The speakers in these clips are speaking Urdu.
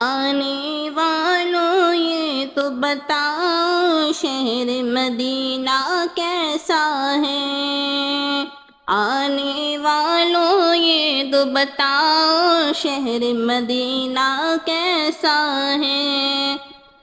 آنے والوں یہ تو بتاؤ شہر مدینہ کیسا ہے، آنے والوں یہ تو بتاؤ شہر مدینہ کیسا ہے،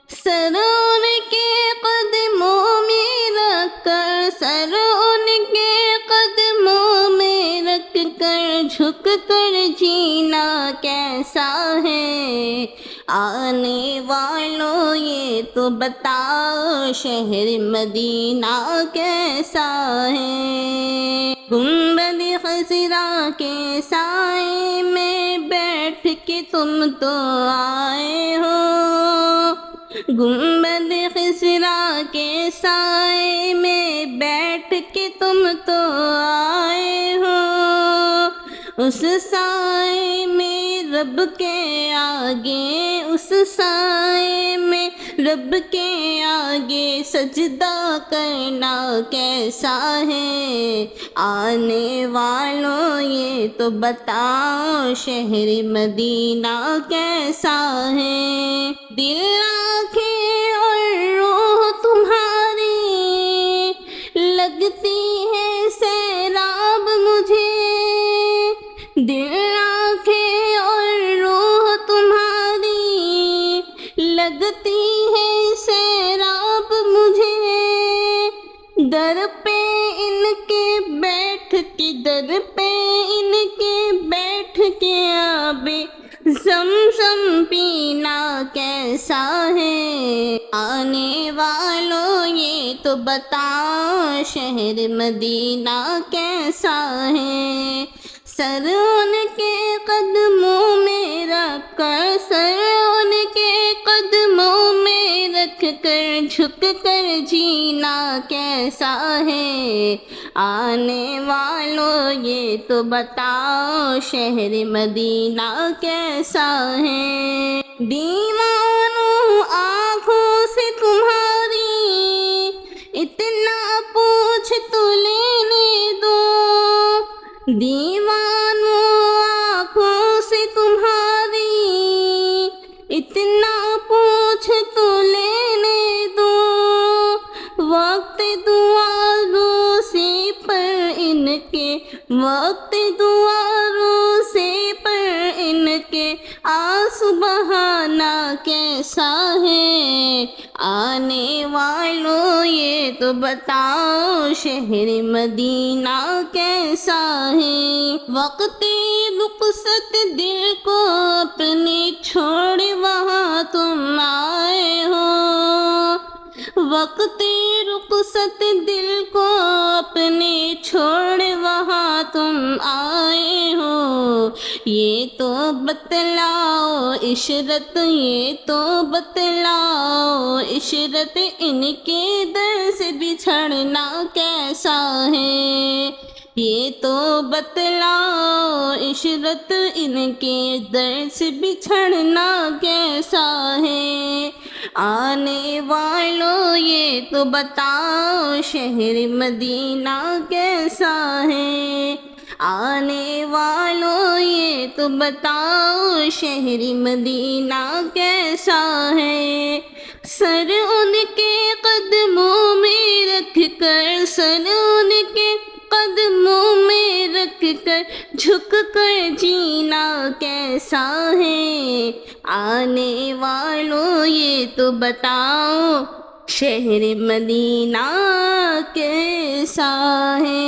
سر ان کے قدموں میں رکھ کر، سر ان کے قدموں میں رکھ کر جھک کر جینا کیسا ہے، آنے والوں یہ تو بتاؤ شہر مدینہ کیسا ہے، گنبد خضرا کے سائے میں بیٹھ کے تم تو آئے ہو، گنبد خضرا کے سائے میں بیٹھ کے تم تو آئے ہو، اس سائے میں رب کے آگے، اس سائے میں رب کے آگے سجدہ کرنا کیسا ہے، آنے والوں یہ تو بتاؤ شہر مدینہ کیسا ہے، دل آنکھیں اور روح تمہاری لگتی ہے سیراب مجھے، دل آنکھیں اور روح تمہاری لگتی ہے سیراب مجھے، در پہ ان کے بیٹھ کے، در پہ ان کے بیٹھ کے آبِ زمزم پینا کیسا ہے، آنے والوں یہ تو بتاؤ شہر مدینہ کیسا ہے، سر ان کے قدموں میں رکھ کر، سر ان کے قدموں میں رکھ کر جھک کر جینا کیسا ہے، آنے والوں یہ تو بتاؤ شہر مدینہ کیسا ہے، دیوانوں آنکھوں سے تمہاری اتنا پوچھ تو لینے دو، دیوانوں آنکھوں سے تمہاری اتنا پوچھ تو لینے دو، وقت دعا روزے پر ان کے، وقت دعا روزے پر ان کے آنسو بہانا کیسا ہے، آنے والوں یہ تو بتاؤ شہر مدینہ کیسا ہے، وقت رخصت دل کو اپنے چھوڑ وہاں تم آئے ہو، وقت رخصت دل کو اپنے چھوڑ وہاں تم آئے ہو، یہ تو بتلاؤ عشرت، یہ تو بتلاؤ عشرت ان کے در سے بچھڑنا کیسا ہے، یہ تو بتلاؤ عشرت ان کے در سے بچھڑنا کیسا ہے، آنے والوں یہ تو بتاؤ شہر مدینہ کیسا ہے، آنے والوں یہ تو بتاؤ شہر مدینہ کیسا ہے، سر ان کے قدموں میں رکھ کر، سر ان کے قدموں میں رکھ کر جھک کر جینا کیسا ہے، آنے والوں یہ تو بتاؤ شہر مدینہ کیسا ہے۔